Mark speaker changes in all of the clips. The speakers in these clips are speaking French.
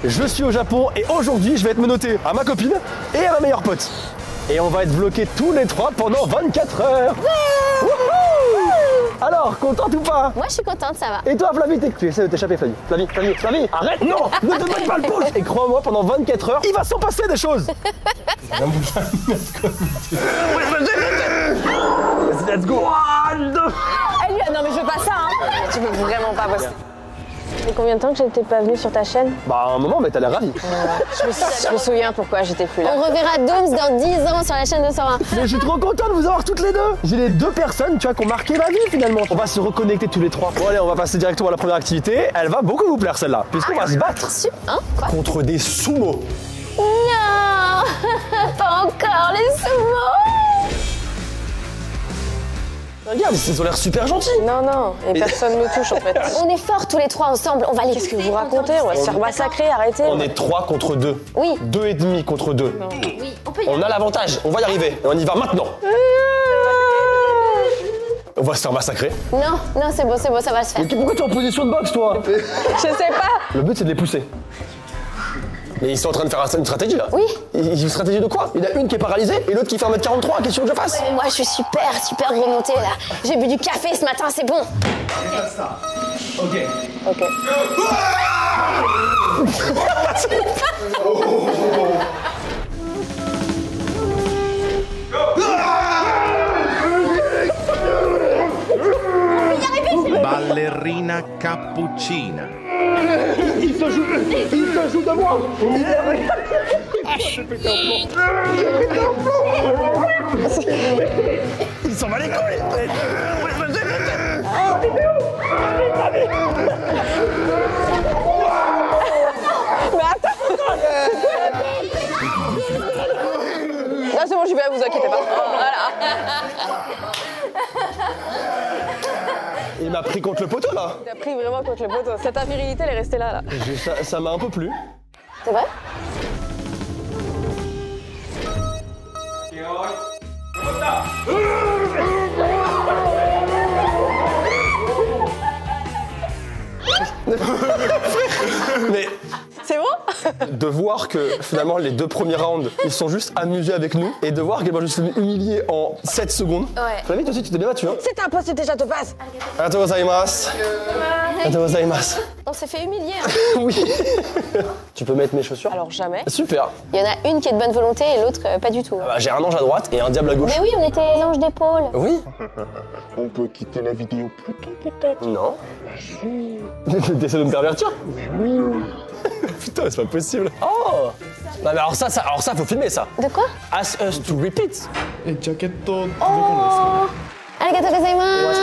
Speaker 1: Je suis au Japon et aujourd'hui je vais être menotté à ma copine et à ma meilleure pote. Et on va être bloqués tous les trois pendant 24 heures. Alors, contente ou pas?
Speaker 2: Moi je suis contente, ça va.
Speaker 1: Et toi Flavie, tu essaies de t'échapper Flavie. Flavie, arrête, non, ne te donne pas le push. Et crois-moi, pendant 24 heures, il va s'en passer des choses. Let's go.
Speaker 2: Eh lui, non mais je veux pas ça hein. Tu veux vraiment pas bosser. Et combien de temps que j'étais pas venue sur ta chaîne?
Speaker 1: Bah à un moment, mais t'as l'air ravie.
Speaker 2: Je me souviens pourquoi j'étais plus là. On reverra Dooms dans 10 ans sur la chaîne de 101.
Speaker 1: Mais je suis trop content de vous avoir toutes les deux. J'ai les deux personnes, tu vois, qui ont marqué ma vie finalement. On va se reconnecter tous les trois. Bon allez, on va passer directement à la première activité. Elle va beaucoup vous plaire celle-là, puisqu'on va se battre
Speaker 2: Hein? Quoi?
Speaker 1: contre des sumo.
Speaker 2: Non. Pas encore les sumo.
Speaker 1: Regarde, ils ont l'air super gentils.
Speaker 3: Non, et personne ne me touche en fait.
Speaker 2: On est forts tous les trois ensemble, on va les...
Speaker 3: Qu'est-ce que vous racontez? On va se faire massacrer, arrêtez.
Speaker 1: On est 3 contre 2.
Speaker 2: Oui.
Speaker 1: 2 et demi contre 2.
Speaker 2: Oui, on peut y
Speaker 1: On a l'avantage, on va y arriver. Et on y va maintenant. On va se faire massacrer.
Speaker 2: Non, c'est beau, ça va se faire.
Speaker 1: Mais pourquoi tu es en position de boxe, toi?
Speaker 3: Je sais pas.
Speaker 1: Le but, c'est de les pousser. Mais ils sont en train de faire une stratégie, là.
Speaker 2: Oui.
Speaker 1: Une stratégie de quoi? Il y en a une qui est paralysée et l'autre qui fait 1m43. Qu'est-ce que je fasse?
Speaker 2: Moi je suis super remontée là. J'ai bu du café ce matin, c'est bon.
Speaker 3: Ok.
Speaker 4: Ballerina cappuccina.
Speaker 1: Il se joue de moi. Il s'en va les couilles.
Speaker 3: Là c'est bon, j'y vais, vous inquiétez pas. Voilà.
Speaker 1: Il m'a pris contre le poteau, là.
Speaker 3: T'as pris vraiment contre le poteau. Cette virilité, elle est restée là.
Speaker 1: Ça m'a un peu plu.
Speaker 2: C'est vrai?
Speaker 1: Mais
Speaker 3: C'est bon?
Speaker 1: de voir que finalement les 2 premiers rounds, ils sont juste amusés avec nous et de voir qu'elle m'a juste humilié en 7 secondes.
Speaker 2: Ouais.
Speaker 1: Flavie, toi aussi, tu t'es bien battu, hein?
Speaker 3: C'est impossible, déjà te passe.
Speaker 1: Arigatou gozaimasu. Arigatou gozaimasu.
Speaker 2: On s'est fait humilier. Hein.
Speaker 1: Oui. Tu peux mettre mes chaussures?
Speaker 3: Alors jamais.
Speaker 1: Super.
Speaker 2: Il y en a une qui est de bonne volonté et l'autre pas du tout.
Speaker 1: Ah bah, j'ai un ange à droite et un diable à gauche.
Speaker 2: Mais oui, on était les anges d'épaule.
Speaker 1: Oui.
Speaker 4: On peut quitter la vidéo plus tôt peut-être.
Speaker 1: Non. T'essaies de me pervertir? Oui. Putain, c'est pas possible. Oh. Non mais alors ça, faut filmer ça.
Speaker 2: De quoi?
Speaker 1: Ask us to repeat.
Speaker 2: Oh. Arigatou gozaimasu.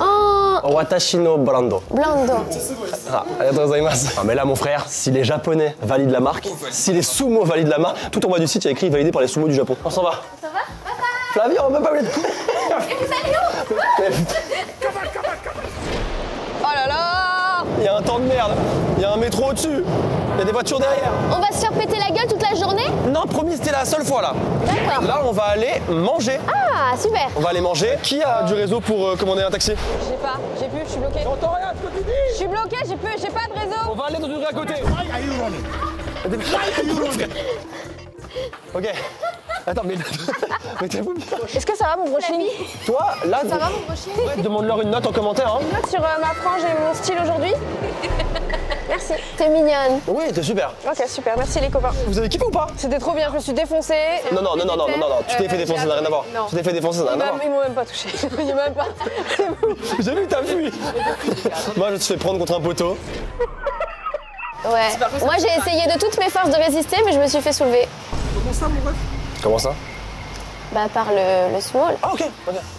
Speaker 2: Oh.
Speaker 1: Watashi no brando.
Speaker 2: Blando.
Speaker 1: Ah, arigatou gozaimasu. Ah mais là mon frère, si les japonais valident la marque, si les sumo valident la marque, tout en bas du site il y a écrit validé par les sumo du Japon. On s'en va.
Speaker 2: Ça va? Papa?
Speaker 1: Flavie, on va pas vous
Speaker 2: Et vous allez où?
Speaker 3: Oh là là.
Speaker 1: Il y a un temps de merde, il y a un métro au-dessus, il y a des voitures derrière.
Speaker 2: On va se faire péter la gueule toute la journée?
Speaker 1: Non, promis, c'était la seule fois là.
Speaker 2: D'accord.
Speaker 1: Là, on va aller manger.
Speaker 2: Ah, super.
Speaker 1: On va aller manger. Qui a du réseau pour commander un taxi?
Speaker 3: J'ai pas, j'ai plus, je suis bloqué.
Speaker 1: J'entends rien de ce que tu dis.
Speaker 3: Je suis bloqué, j'ai pas de réseau.
Speaker 1: On va aller dans une rue à côté. Ok. Attends, mais mettez-vous bien.
Speaker 3: Est-ce que ça va mon brushing?
Speaker 1: Toi, là,
Speaker 2: Ça va mon brushing?
Speaker 1: ouais, demande-leur une note en commentaire. Hein.
Speaker 3: Note sur ma frange et mon style aujourd'hui? Merci.
Speaker 2: T'es mignonne.
Speaker 1: Oui, t'es super.
Speaker 3: Ok, super, merci les copains.
Speaker 1: Vous avez kiffé ou pas?
Speaker 3: C'était trop bien, je me suis défoncée.
Speaker 1: Non, tu t'es fait défoncer, ça n'a rien à voir.
Speaker 3: Non.
Speaker 1: Tu t'es fait défoncer, ça n'a rien à voir.
Speaker 3: Ils m'ont même pas touché. Ils m'ont même pas.
Speaker 1: J'ai vu que t'as fui. Moi, je te fais prendre contre un poteau.
Speaker 2: Ouais. Moi j'ai essayé de toutes mes forces de résister, mais je me suis fait soulever.
Speaker 1: Comment ça?
Speaker 2: Bah par le small.
Speaker 1: Ah ok.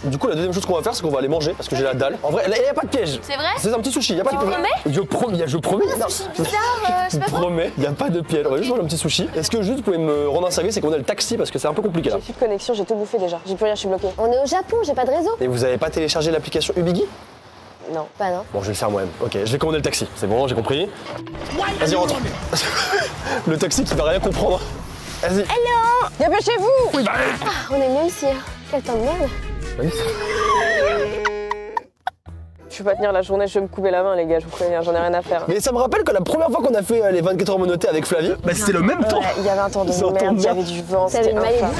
Speaker 1: Du coup la deuxième chose qu'on va faire c'est qu'on va aller manger parce que j'ai la dalle. En vrai, il n'y a pas de piège.
Speaker 2: C'est vrai?
Speaker 1: C'est un petit sushi, il n'y a pas de piège. Je promets. Je promets.
Speaker 2: Un sushi bizarre, je sais pas quoi.
Speaker 1: promets, il n'y a pas de piège. On va juste manger un petit sushi. Est-ce que juste vous pouvez me rendre un service et qu'on a le taxi parce que c'est un peu compliqué là.
Speaker 3: J'ai plus de connexion, j'ai tout bouffé déjà. J'ai plus rien, je suis bloquée.
Speaker 2: On est au Japon, j'ai pas de réseau.
Speaker 1: Et vous avez pas téléchargé l'application Ubigi?
Speaker 3: Non.
Speaker 2: Bah non.
Speaker 1: Bon, je vais le faire moi-même. Ok, je vais commander le taxi. C'est bon, j'ai compris. Vas-y, rentre. Le taxi qui va rien comprendre. Vas-y.
Speaker 2: Hello.
Speaker 3: Dépêchez-vous.
Speaker 1: Oui, bah.
Speaker 2: Ah, on est mieux ici. Hein. Quel temps de merde.
Speaker 1: Oui.
Speaker 2: je vais pas tenir la journée, je vais me couper la main, les gars, je vous préviens, j'en ai rien à faire.
Speaker 1: Mais ça me rappelle que la première fois qu'on a fait les 24 heures monoté avec Flavie, bah c'était le même temps.
Speaker 2: Ouais, il y avait un temps de
Speaker 1: Ils ont
Speaker 2: merde, il y
Speaker 1: tourné.
Speaker 2: avait du vent,
Speaker 3: T'avais
Speaker 2: c'était
Speaker 3: une maladie.
Speaker 2: infâme.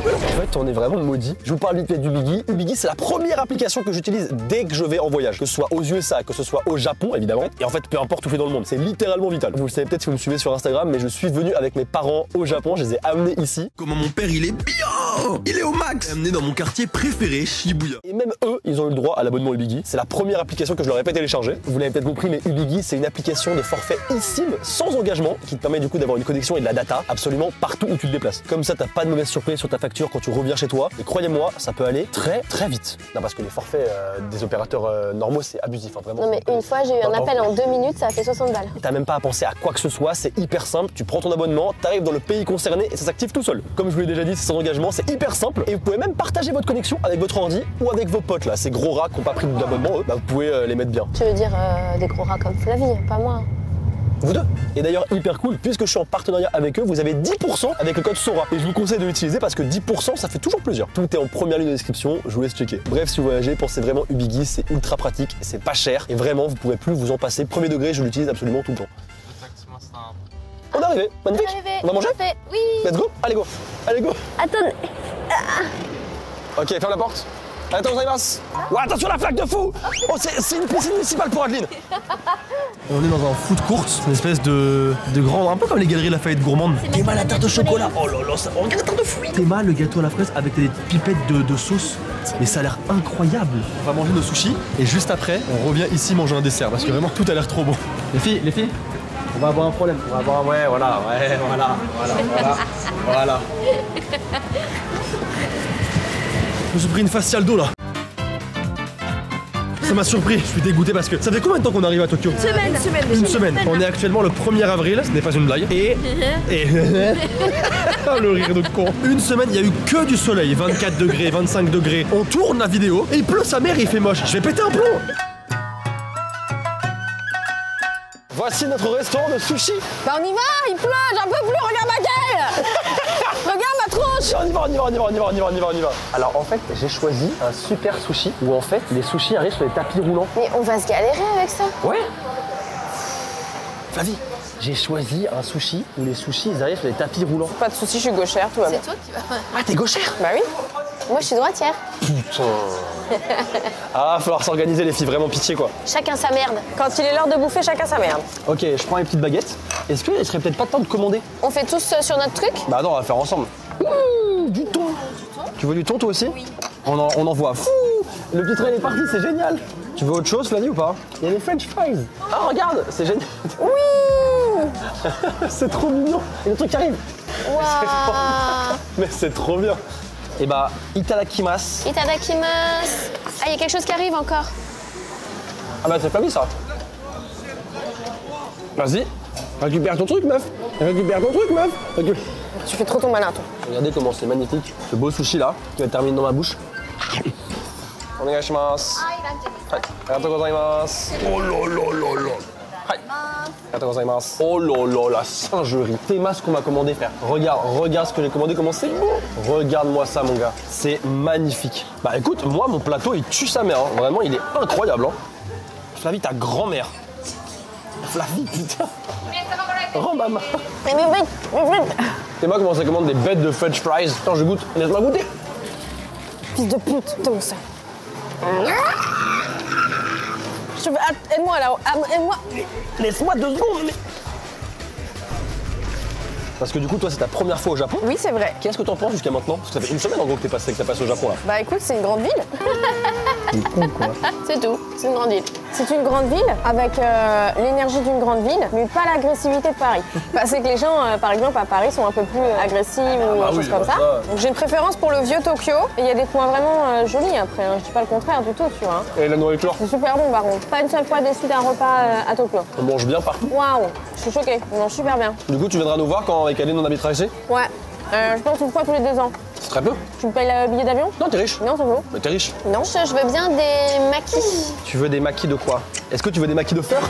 Speaker 1: En fait, on est vraiment maudits. Je vous parle vite fait d'Ubigui. Ubigui, c'est la première application que j'utilise dès que je vais en voyage, que ce soit aux USA, que ce soit au Japon, évidemment. Et en fait, peu importe où je vais dans le monde, c'est littéralement vital. Vous le savez peut-être si vous me suivez sur Instagram, mais je suis venu avec mes parents au Japon. Je les ai amenés ici.
Speaker 5: Comment mon père il est bien, il est au max. Amené dans mon quartier préféré, Shibuya.
Speaker 1: Et même eux, ils ont eu le droit à l'abonnement Ubigui. C'est la première application que je leur ai pas téléchargée. Vous l'avez peut-être compris, mais Ubigui, c'est une application de forfait eSIM sans engagement qui te permet du coup d'avoir une connexion et de la data absolument partout où tu te déplaces. Comme ça, t'as pas de mauvaise surprise sur ta facture quand tu reviens chez toi. Et croyez-moi, ça peut aller très très vite. Non, parce que les forfaits des opérateurs normaux, c'est abusif, hein, vraiment.
Speaker 3: Non mais une fois j'ai eu un appel en 2 minutes, ça a fait 60 balles.
Speaker 1: T'as même pas à penser à quoi que ce soit, c'est hyper simple. Tu prends ton abonnement, t'arrives dans le pays concerné et ça s'active tout seul. Comme je vous l'ai déjà dit, c'est sans engagement, c'est hyper simple. Et vous pouvez même partager votre connexion avec votre ordi ou avec vos potes là. Ces gros rats qui n'ont pas pris d'abonnement, eux, bah, vous pouvez les mettre bien.
Speaker 3: Tu veux dire des gros rats comme Flavie, pas moi.
Speaker 1: Vous deux. Et d'ailleurs, hyper cool, puisque je suis en partenariat avec eux, vous avez 10% avec le code SORA. Et je vous conseille de l'utiliser parce que 10%, ça fait toujours plaisir. Tout est en première ligne de description, je vous laisse checker. Bref, si vous voyagez, pensez vraiment Ubigui, c'est ultra pratique, c'est pas cher. Et vraiment, vous pourrez plus vous en passer. Premier degré, je l'utilise absolument tout le temps. On est arrivé, magnifique. On va manger?
Speaker 3: Oui.
Speaker 1: Let's go. Allez go. Allez go.
Speaker 3: Attends.
Speaker 1: Ok, ferme la porte. Attends, vous ouais, attention la flaque de fou. Oh, c'est une piscine municipale pour Adeline. On est dans un food court, une espèce de grand, un peu comme les galeries Lafayette gourmandes. Théma la tarte au chocolat. Oh là là, ça regarde la tarte de fruits. Théma le gâteau à la fraise avec des pipettes de sauce. Mais ça a l'air incroyable. On va manger nos sushis et juste après, on revient ici manger un dessert parce que vraiment tout a l'air trop bon. Les filles, on va avoir un problème. On va avoir un... Ouais, voilà. Je me suis pris une faciale d'eau là. Ça m'a surpris, je suis dégoûté parce que ça fait combien de temps qu'on arrive à Tokyo? Une semaine. On est actuellement le 1er avril, ce n'est pas une blague. Et... le rire de con. Une semaine, il y a eu que du soleil, 24 degrés, 25 degrés. On tourne la vidéo et il pleut sa mère et il fait moche. Je vais péter un plomb. Voici notre restaurant de sushi.
Speaker 2: Bah on y va, il pleut, j'en peux plus, regarde ma gueule. Regarde ma tronche.
Speaker 1: On y va. Alors en fait, j'ai choisi un super sushi où en fait les sushis arrivent sur les tapis roulants.
Speaker 3: Mais on va se galérer avec ça.
Speaker 1: Ouais. Flavie, j'ai choisi un sushi où les sushis ils arrivent sur les tapis roulants.
Speaker 2: Pas de soucis, je suis gauchère, tout va bien.
Speaker 3: C'est toi qui vas.
Speaker 1: Ah, t'es gauchère?
Speaker 2: Bah oui.
Speaker 3: Moi je suis droitière.
Speaker 1: Putain. Ah, va falloir s'organiser les filles, vraiment pitié quoi.
Speaker 3: Chacun sa merde.
Speaker 2: Quand il est l'heure de bouffer, chacun sa merde.
Speaker 1: Ok, je prends les petites baguettes. Est-ce qu'il serait peut-être pas temps de commander?
Speaker 3: On fait tous sur notre truc.
Speaker 1: Bah non, on va faire ensemble. Du thon. Tu veux du thon toi aussi? Oui. On en voit. Fou. Le petit train est parti, c'est génial. Tu veux autre chose, Flavie, ou pas? Il y a les French fries. Ah, regarde, c'est génial.
Speaker 3: Oui.
Speaker 1: C'est trop mignon. Et le truc qui arrive.
Speaker 3: Waouh.
Speaker 1: Mais c'est trop bien. Et bah, itadakimasu.
Speaker 3: Itadakimasu. Ah, il y a quelque chose qui arrive encore.
Speaker 1: Ah bah c'est Flavie ça. Vas-y, récupère ton truc meuf.
Speaker 2: Tu fais trop ton malin, toi.
Speaker 1: Regardez comment c'est magnifique. Ce beau sushi là, qui va terminer dans ma bouche. Onegaishimasu. Hai, arigatou gozaimasu. Oh là là là là. Hai, arigatou gozaimasu. Oh là là, la singerie. Théma ce qu'on m'a commandé, frère. Regarde ce que j'ai commandé, comment c'est beau. Regarde-moi ça, mon gars. C'est magnifique. Bah écoute, moi, mon plateau, il tue sa mère. Hein. Vraiment, il est incroyable. Hein. Flavie, ta grand-mère. Flavie, putain. Rends ma main.
Speaker 3: Mais vite.
Speaker 1: Théma commence à commander des bêtes de French fries. Attends, je goûte. Laisse-moi goûter.
Speaker 2: Fils de pute, t'es où ça? Aide-moi là, aide-moi.
Speaker 1: Laisse-moi 2 secondes, mais... Parce que du coup, toi, c'est ta première fois au Japon.
Speaker 2: Oui, c'est vrai.
Speaker 1: Qu'est-ce que t'en penses jusqu'à maintenant? Parce que ça fait une semaine en gros que t'es passé au Japon là.
Speaker 2: Bah écoute, c'est une grande ville.
Speaker 1: C'est con quoi.
Speaker 3: C'est tout. C'est une grande ville.
Speaker 2: C'est une grande ville avec l'énergie d'une grande ville, mais pas l'agressivité de Paris. Parce que les gens, par exemple, à Paris, sont un peu plus agressifs ou
Speaker 1: bah
Speaker 2: des
Speaker 1: oui,
Speaker 2: choses comme
Speaker 1: bah
Speaker 2: ça.
Speaker 1: ça.
Speaker 2: Donc j'ai une préférence pour le vieux Tokyo. Et il y a des coins vraiment jolis après. Hein. Je dis pas le contraire du tout, tu vois.
Speaker 1: Et la nourriture?
Speaker 2: C'est super bon par contre. Pas une seule fois déçu d'un repas à Tokyo.
Speaker 1: On mange bien partout.
Speaker 2: Waouh, je suis choquée. On mange super bien.
Speaker 1: Du coup, tu viendras nous voir quand avec Aline on habitera ici?
Speaker 2: Ouais. Je pense une fois tous les 2 ans.
Speaker 1: C'est très peu.
Speaker 2: Tu me payes le billet d'avion?
Speaker 1: Non, t'es riche.
Speaker 2: Non, c'est beau.
Speaker 1: Mais t'es riche.
Speaker 2: Non.
Speaker 3: Je veux bien des maquis.
Speaker 1: Tu veux des maquis de quoi? Est-ce que tu veux des maquis de fer?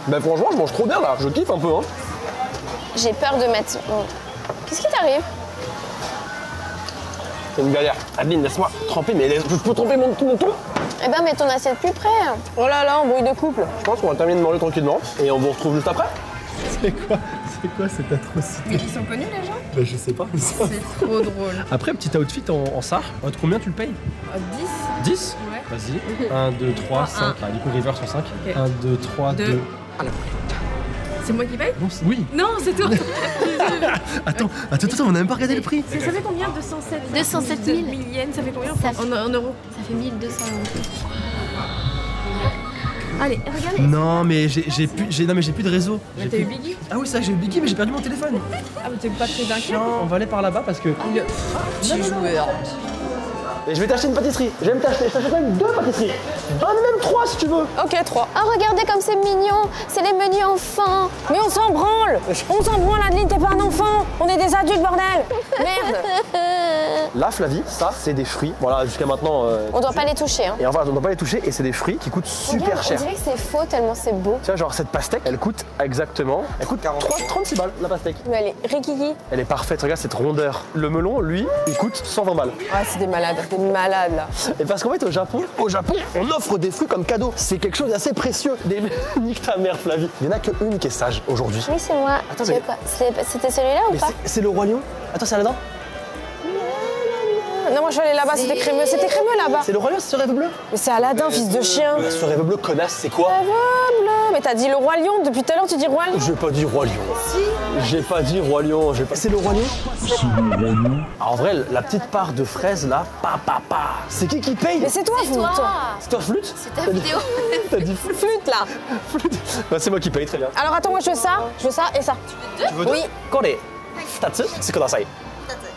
Speaker 1: Bah franchement, je mange trop bien là. Je kiffe un peu hein.
Speaker 3: J'ai peur de mettre... Qu'est-ce qui t'arrive?
Speaker 1: C'est une galère. Adeline, laisse-moi tremper, mais je peux tremper tout mon ton.
Speaker 2: Eh ben, mets ton assiette plus près. Oh là là, embrouille de couple.
Speaker 1: Je pense qu'on va terminer de manger tranquillement et on vous retrouve juste après.
Speaker 6: C'est quoi cette atrocité?
Speaker 3: Mais ils sont connus les gens?
Speaker 6: Bah je sais pas.
Speaker 3: C'est trop drôle.
Speaker 6: Après, petit outfit en SAR, combien tu le payes?
Speaker 3: 10?
Speaker 6: 10?
Speaker 3: Ouais.
Speaker 6: Vas-y. 1, 2, 3, 5. Ah, du coup, river sur 5.
Speaker 3: Ok.
Speaker 6: 1, 2, 3, 2.
Speaker 3: C'est moi qui paye?
Speaker 6: Non, oui.
Speaker 3: Non, c'est toi.
Speaker 6: Attends, on a même pas regardé le prix.
Speaker 3: Ça fait combien? 207
Speaker 7: 207 000
Speaker 3: yens, ça fait combien
Speaker 7: Ça fait-
Speaker 3: en euros?
Speaker 7: Ça fait 1200 euros.
Speaker 3: Allez, regardez.
Speaker 6: Non, mais j'ai plus de réseau.
Speaker 3: Mais t'as eu Biggie?
Speaker 6: Ah oui, ça, j'ai eu Biggie, mais j'ai perdu mon téléphone.
Speaker 3: Ah, mais t'es pas très inquiet?
Speaker 6: Non, on va aller par là-bas parce que.
Speaker 3: Petit joueur.
Speaker 1: Et je vais t'acheter une pâtisserie. Je t'achète même 2 pâtisseries. Même 3 si tu veux.
Speaker 2: Ok, 3.
Speaker 7: Oh, regardez comme c'est mignon. C'est les menus enfants.
Speaker 2: Mais on s'en branle. On s'en branle, Adeline, t'es pas un enfant. On est des adultes, bordel. Merde.
Speaker 1: Là, Flavie, ça, c'est des fruits. Voilà, jusqu'à maintenant.
Speaker 2: On doit pas les toucher, hein.
Speaker 1: Et enfin, on ne doit pas les toucher et c'est des fruits qui coûtent super
Speaker 2: Regarde,
Speaker 1: cher.
Speaker 2: on dirait que c'est faux tellement c'est beau.
Speaker 1: Tu vois, genre cette pastèque, elle coûte exactement. Elle coûte 36 balles la pastèque.
Speaker 2: Mais elle est rikiki.
Speaker 1: Elle est parfaite, regarde cette rondeur. Le melon, lui, il coûte 120 balles.
Speaker 2: Ah, c'est des malades là.
Speaker 1: Et parce qu'en fait, au Japon, on offre des fruits comme cadeau. C'est quelque chose d'assez précieux. Nique ta mère, Flavie. Il n'y en a qu'une qui est sage aujourd'hui.
Speaker 7: Oui, c'est moi.
Speaker 1: Attends,
Speaker 7: Tu veux
Speaker 1: mais-
Speaker 7: quoi? C'était celui-là ou
Speaker 1: Mais
Speaker 7: pas?
Speaker 1: c'est le roi lion. Attends, c'est là-dedans.
Speaker 2: Non, moi je suis allée là-bas, c'était crémeux. C'était crémeux là-bas.
Speaker 1: C'est le roi lion, c'est ce rêve bleu.
Speaker 2: Mais c'est Aladdin, fils de chien.
Speaker 1: Ce rêve bleu, connasse, c'est quoi?
Speaker 2: Bleu. Mais t'as dit le roi lion. Depuis tout à l'heure, tu dis roi lion.
Speaker 1: J'ai pas dit roi lion. J'ai pas dit roi lion. C'est le roi lion. Ah, en vrai, la petite part de fraise là, c'est qui paye?
Speaker 2: Mais c'est toi,
Speaker 7: C'est toi.
Speaker 1: C'est toi, flûte?
Speaker 7: C'est ta vidéo.
Speaker 1: T'as dit
Speaker 2: Flûte là.
Speaker 1: Bah, c'est moi qui paye, très bien.
Speaker 2: Alors attends, moi je veux ça et ça.
Speaker 1: Tu veux
Speaker 2: Oui.
Speaker 1: Kore, 2つください.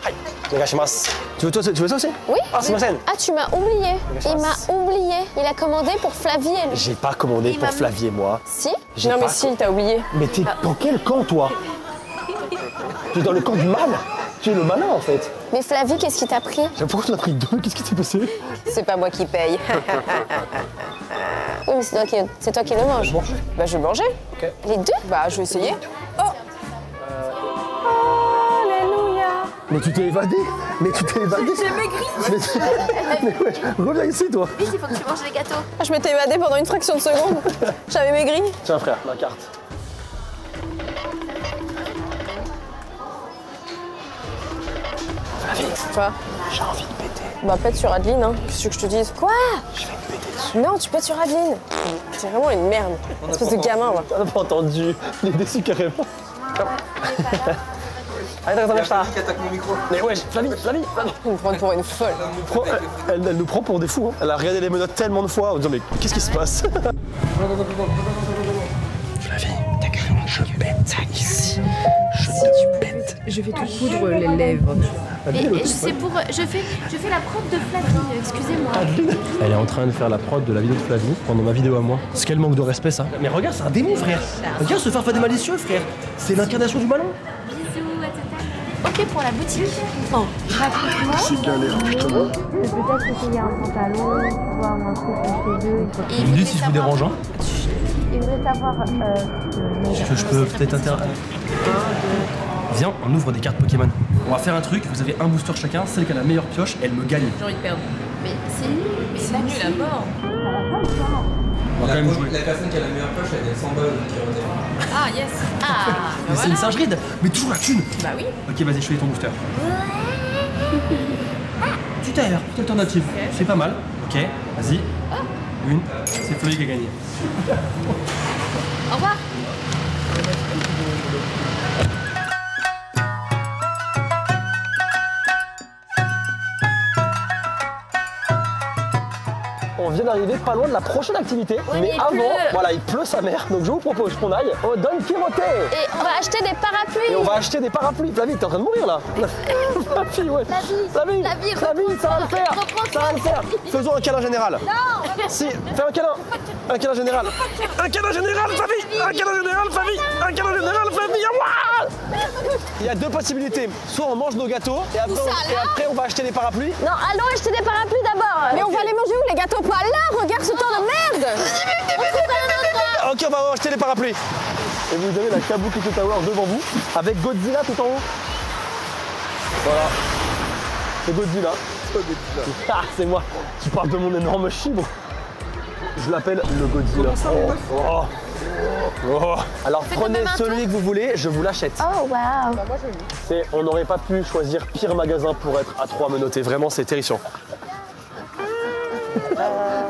Speaker 1: Hai, onegaishimasu. Tu veux ça aussi?
Speaker 2: Oui.
Speaker 1: Ah, c'est ma scène.
Speaker 2: Ah, tu m'as oublié. Il m'a oublié. Il a commandé pour Flavie et lui.
Speaker 1: J'ai pas commandé pour Flavie et moi.
Speaker 2: Si?
Speaker 1: J'ai
Speaker 2: Non, mais
Speaker 1: pas
Speaker 2: si, t'as oublié.
Speaker 1: Mais t'es dans quel camp, toi? Tu es dans le camp du mal. Tu es le malin, en fait.
Speaker 2: Mais Flavie, qu'est-ce qui t'a pris?
Speaker 1: Pourquoi tu en as pris 2? Qu'est-ce qui s'est passé?
Speaker 2: C'est pas moi qui paye. Oui, mais c'est toi qui le manges. Bah, je vais le manger.
Speaker 1: Ok.
Speaker 2: Les 2? Bah, je vais essayer. Oh! Alléluia!
Speaker 1: Mais tu t'es évadé.
Speaker 3: J'ai maigri.
Speaker 1: Mais ouais, reviens ici, toi.
Speaker 7: Vite, il faut que tu manges les gâteaux.
Speaker 2: Ah, je m'étais évadée pendant une fraction de seconde. J'avais maigri.
Speaker 1: Tiens, frère, ma carte.
Speaker 2: Quoi?
Speaker 1: J'ai envie de péter.
Speaker 2: Bah, pète sur Adeline, hein. Qu'est-ce que je te dise? Quoi?
Speaker 1: Je vais te péter dessus.
Speaker 2: Non, tu pètes sur Adeline. C'est vraiment une merde. Espèce de gamin, moi.
Speaker 1: On n'a pas entendu. Il est déçu carrément. Allez, attaque mon micro. Mais ouais, Flavie.
Speaker 2: Ils me prennent pour une folle.
Speaker 1: Elle nous prend pour des fous. Hein. Elle a regardé les menottes tellement de fois en disant mais qu'est-ce qui se passe? Flavie, t'as carrément je pète ça ici. Je pète.
Speaker 3: Je vais te coudre les lèvres.
Speaker 7: Et c'est pour. Je fais la prod de Flavie, excusez-moi.
Speaker 6: Elle est en train de faire la prod de la vidéo de Flavie pendant ma vidéo à moi. C'est quel manque de respect, ça. Mais regarde, c'est un démon, frère. Regarde ce farfadet malicieux, frère. C'est l'incarnation du malin.
Speaker 7: Bisous, à tout à l'heure. Ok pour la boutique. Bon, raconte-moi.
Speaker 8: Peut-être qu'il y a un pantalon, tu vois, ou un truc entre les deux.
Speaker 7: Et
Speaker 6: Il me dit si je vous dérange, hein.
Speaker 8: Il voudrait savoir
Speaker 6: Est-ce que je peux peut-être Viens, on ouvre des cartes Pokémon. On va faire un truc, vous avez un booster chacun, celle qui a la meilleure pioche, elle me gagne.
Speaker 3: J'ai envie de perdre.
Speaker 7: Mais c'est nul. Mais
Speaker 3: C'est nul à mort.
Speaker 6: On va quand même jouer.
Speaker 9: La personne qui a la meilleure poche, elle est 100 balles qui revient.
Speaker 3: Ah, yes.
Speaker 7: Ah.
Speaker 6: Mais c'est une singerie, mais toujours la thune.
Speaker 3: Bah oui.
Speaker 6: Ok, vas-y, choisis ton booster. Tout à l'heure, toute alternative. C'est pas mal. Ok, vas-y. Une, c'est Flavie qui a gagné.
Speaker 7: Au revoir.
Speaker 1: On vient d'arriver pas loin de la prochaine activité.
Speaker 7: Oui,
Speaker 1: mais
Speaker 7: il
Speaker 1: avant,
Speaker 7: pleut.
Speaker 1: voilà, il pleut sa mère. Donc je vous propose qu'on aille au Don Quirote.
Speaker 7: Et on va acheter des parapluies.
Speaker 1: Et on va acheter des parapluies. Flavie, t'es en train de mourir là. Flavie, ouais. Flavie, ça va le faire. Ça va le faire. Faisons un câlin général. Non. Si, fais un câlin. Un câlin général. Un câlin général, Flavie. Un câlin général, Flavie. Un câlin général, Flavie. Ouah. Il y a deux possibilités. Soit on mange nos gâteaux et après on va acheter des parapluies.
Speaker 2: Non, allons acheter des parapluies d'abord. Mais on va les manger où, les gâteaux? Pas là, regarde ce temps de merde.
Speaker 1: Ok, on va acheter les parapluies. Et vous avez la Kabukicho Tower devant vous, avec Godzilla tout en haut. Voilà. C'est Godzilla. Ah, c'est moi. Tu parles de mon énorme chibre. Je l'appelle le Godzilla. Alors prenez celui que vous voulez, je vous l'achète.
Speaker 3: Oh wow.
Speaker 1: On n'aurait pas pu choisir pire magasin pour être à 3 menottés. Vraiment, c'est terrifiant.